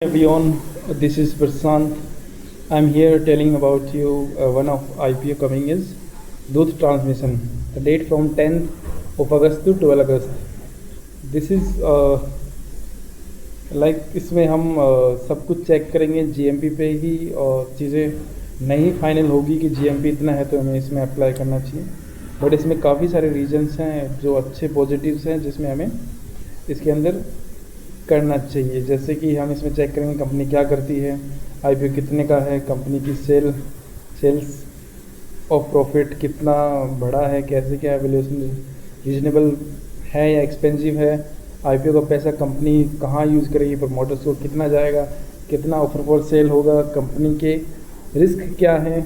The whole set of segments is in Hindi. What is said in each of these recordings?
Everyone, this is Prasant. I'm here telling about you one of IPO coming is Dooth Transmission. The date from 10th of August to 12 August. This is इसमें हम सब कुछ चेक करेंगे जीएमपी पे ही और चीज़ें नहीं फाइनल होगी कि जीएमपी इतना है तो हमें इसमें अप्लाई करना चाहिए। बट इसमें काफ़ी सारे रीजंस हैं जो अच्छे पॉजिटिव्स हैं जिसमें हमें इसके अंदर करना चाहिए। जैसे कि हम इसमें चेक करेंगे कंपनी क्या करती है, आईपीओ कितने का है, कंपनी की सेल्स ऑफ प्रॉफिट कितना बड़ा है, कैसे क्या वैल्यूएशन रीजनेबल है या एक्सपेंसिव है, आईपीओ का पैसा कंपनी कहाँ यूज़ करेगी, प्रमोटर्स को कितना जाएगा, कितना ऑफर फॉर सेल होगा, कंपनी के रिस्क क्या है,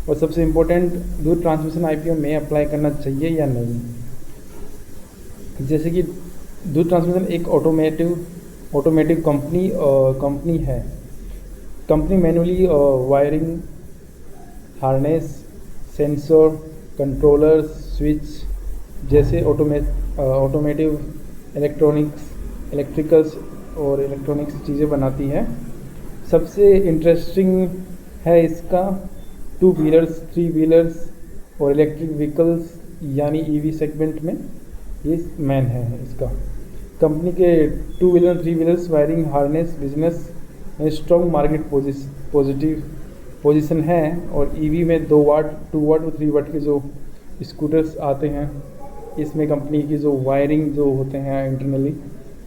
और सबसे इम्पोर्टेंट दूध ट्रांसमिशन आईपीओ में अप्लाई करना चाहिए या नहीं। जैसे कि दूध ट्रांसमिशन एक ऑटोमेटिव कंपनी है। Company manually wiring, harness, sensor, controllers, switch जैसे ऑटोमेटिव इलेक्ट्रिकल्स और इलेक्ट्रॉनिक्स चीज़ें बनाती है। सबसे इंटरेस्टिंग है इसका 2 व्हीलर्स, 3 व्हीलर्स और इलेक्ट्रिक व्हीकल्स यानी ईवी सेगमेंट में ये मैन है इसका। कंपनी के 2 wheeler 3 wheelers wiring harness business में स्ट्रॉन्ग मार्केट पोजीशन है और ईवी में 2 वाट 2 वाट और 3 वाट के जो स्कूटर्स आते हैं इसमें कंपनी की जो वायरिंग जो होते हैं इंटरनली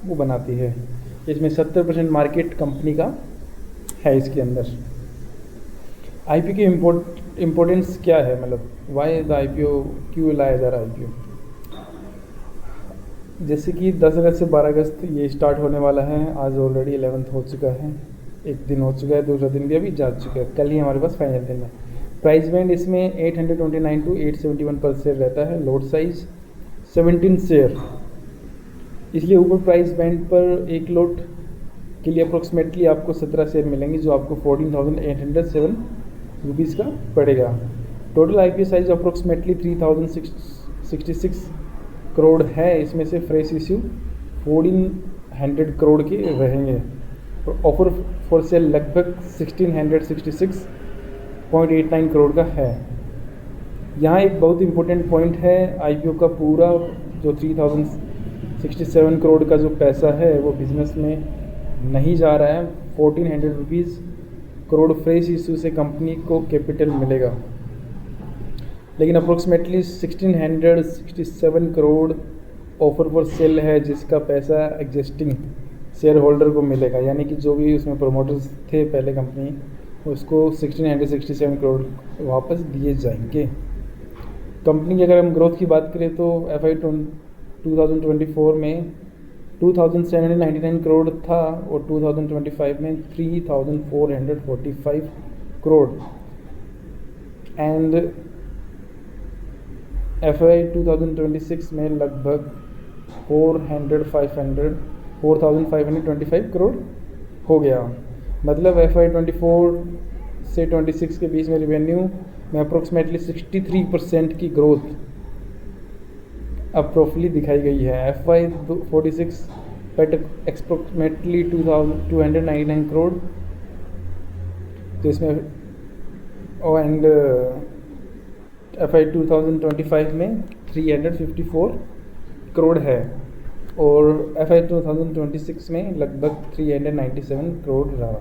वो बनाती है। इसमें 70% मार्केट कंपनी का है इसके अंदर। आईपीओ की इम्पोर्टेंस क्या है, मतलब वाई द आईपीओ, क्यों लाया जा रहा है आईपीओ। जैसे कि 10 अगस्त से 12 अगस्त ये स्टार्ट होने वाला है। आज ऑलरेडी 11th हो चुका है, एक दिन हो चुका है, दूसरा दिन भी अभी जा चुका है, कल ही हमारे पास फाइनल दिन है। प्राइस बैंड इसमें 829 टू 871 पर शेयर रहता है। लोड साइज 17 शेयर, इसलिए ऊपर प्राइस बैंड पर एक लोट के लिए अप्रोक्सीमेटली आपको 17 शेयर मिलेंगे जो आपको 14,807 रुपीज़ का पड़ेगा। Total IPO size approximately 3,066 crore है। इसमें से फ्रेश इश्यू 1,400 करोड़ के रहेंगे और ऑफर फॉर सेल लगभग 1,666.89 करोड़ का है। यहाँ एक बहुत इंपॉर्टेंट पॉइंट है, आईपीओ का पूरा जो 3,067 करोड़ का जो पैसा है वो बिजनेस में नहीं जा रहा है। 1,400 रुपीज़ करोड़ फ्रेश इशू से कंपनी को कैपिटल मिलेगा, लेकिन approximately 1,667 crore offer for sale है जिसका पैसा एग्जिस्टिंग शेयर होल्डर को मिलेगा, यानी कि जो भी उसमें प्रोमोटर्स थे पहले कंपनी उसको 1,667 करोड़ वापस दिए जाएंगे। कंपनी की अगर हम ग्रोथ की बात करें तो FY 2024 में 2,799 करोड़ था और 2025 में 3,445 करोड़ एंड FY 2026 में लगभग 4,525 करोड़ हो गया। मतलब FY 24 से 26 के बीच में रिवेन्यू में अप्रोक्सीमेटली 63% की ग्रोथ अप्रोफली दिखाई गई है। FY 46 पेट अप्रोक्सीमेटली 299 करोड़, तो इसमें एंड FY 2025 में 354 करोड़ है और FY 2026 में लगभग 397 करोड़ रहा।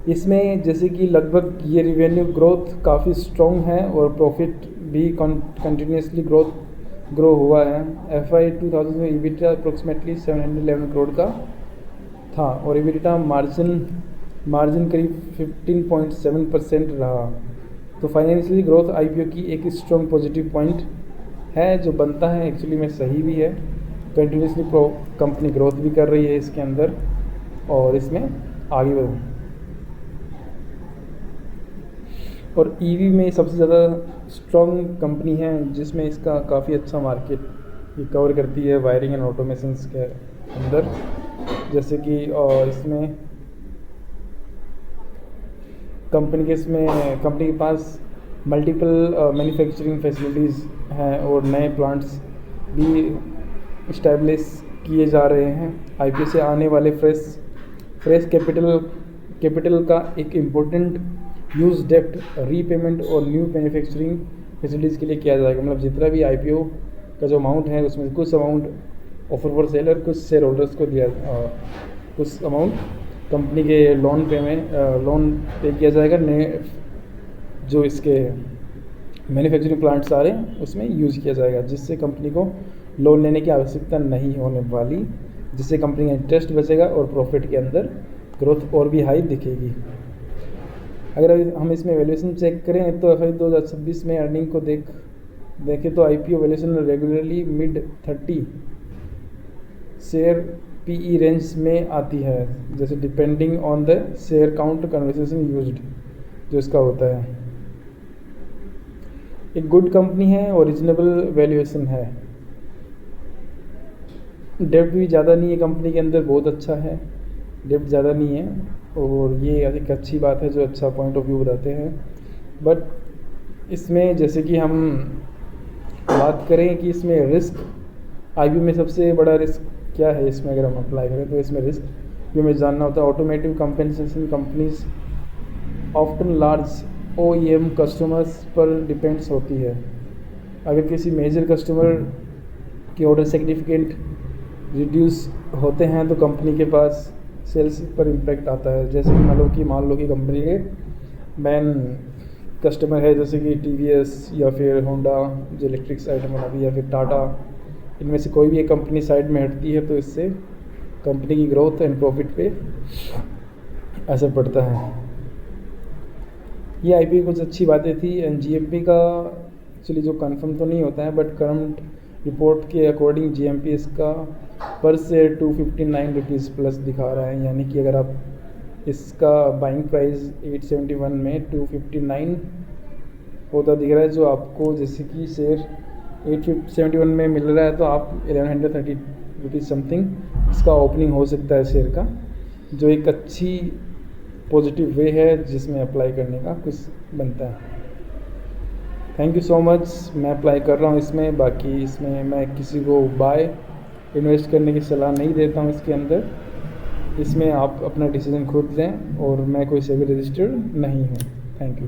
इसमें जैसे कि लगभग ये रिवेन्यू ग्रोथ काफ़ी स्ट्रॉन्ग है और प्रॉफिट भी कंटिन्यूसली ग्रो हुआ है। FY 2000 में EBITDA अप्रोक्सीमेटली 711 करोड़ का था और EBITDA मार्जिन करीब 15.7% रहा। तो फाइनेंशियली ग्रोथ आईपीओ की एक स्ट्रॉन्ग पॉजिटिव पॉइंट है जो बनता है, एक्चुअली में सही भी है। कंटिन्यूसली कंपनी ग्रोथ भी कर रही है इसके अंदर और इसमें आगे बढ़। और ईवी में सबसे ज़्यादा स्ट्रॉन्ग कंपनी है जिसमें इसका काफ़ी अच्छा मार्केट ये कवर करती है वायरिंग एंड ऑटोमेशंस के अंदर। जैसे कि इसमें कंपनी के पास मल्टीपल मैन्युफैक्चरिंग फैसिलिटीज़ हैं और नए प्लांट्स भी इस्टेब्लिश किए जा रहे हैं। आईपीओ से आने वाले फ्रेश फ्रेश कैपिटल का एक इम्पोर्टेंट यूज डेप्ट रीपेमेंट और न्यू मैन्युफैक्चरिंग फैसिलिटीज़ के लिए किया जाएगा। मतलब जितना भी IPO का जो अमाउंट है उसमें कुछ अमाउंट ऑफर फॉर सेलर, कुछ शेयर होल्डर्स को दिया, कुछ अमाउंट कंपनी के लोन पे किया जाएगा। नए जो इसके मैन्युफैक्चरिंग प्लांट्स आ रहे हैं उसमें यूज़ किया जाएगा, जिससे कंपनी को लोन लेने की आवश्यकता नहीं होने वाली, जिससे कंपनी का इंटरेस्ट बचेगा और प्रॉफिट के अंदर ग्रोथ और भी हाई दिखेगी। अगर हम इसमें वैल्यूएशन चेक करें तो FY 2026 में अर्निंग को देखें तो IPO valuation regularly mid 30 share PE range में आती है, जैसे depending on the share count conversation used जो इसका होता है। एक गुड कंपनी है और रीजनेबल वैल्यूएशन है। डेब्ट भी ज़्यादा नहीं है कंपनी के अंदर, बहुत अच्छा है, डेब्ट ज़्यादा नहीं है और ये एक अच्छी बात है जो अच्छा पॉइंट ऑफ व्यू बताते हैं। बट इसमें जैसे कि हम बात करें कि इसमें रिस्क IPO में सबसे बड़ा रिस्क क्या है, इसमें अगर हम अप्लाई करें तो इसमें रिस्क जो हमें जानना होता है, automotive compensation companies often large OEM customers पर डिपेंड्स होती है। अगर किसी मेजर कस्टमर के ऑर्डर सिग्निफिकेंट रिड्यूस होते हैं तो कंपनी के पास सेल्स पर इम्पैक्ट आता है। जैसे कि मान लो कि कंपनी के मेन कस्टमर है जैसे कि TVS या फिर होंडा जो इलेक्ट्रिक आइटम बनाती है, या फिर टाटा, इनमें से कोई भी एक कंपनी साइड में हटती है तो इससे कंपनी की ग्रोथ एंड प्रॉफिट पे असर पड़ता है। ये IPO की कुछ अच्छी बातें थी। एंड GMP का एक्चुअली जो कंफर्म तो नहीं होता है, बट करंट रिपोर्ट के अकॉर्डिंग GMP इसका पर शेयर 259 रुपीज़ प्लस दिखा रहा है, यानी कि अगर आप इसका बाइंग प्राइस 871 में 259 होता दिख रहा है, जो आपको जैसे कि शेयर 871 में मिल रहा है तो आप 1130 रुपीज़ समथिंग इसका ओपनिंग हो सकता है शेयर का, जो एक अच्छी पॉजिटिव वे है जिसमें अप्लाई करने का कुछ बनता है। Thank you so much. मैं अप्लाई कर रहा हूँ इसमें, बाकी इसमें मैं किसी को बाय इन्वेस्ट करने की सलाह नहीं देता हूँ इसके अंदर। इसमें आप अपना डिसीजन खुद लें और मैं कोई सेबी रजिस्टर्ड नहीं हूँ। Thank you.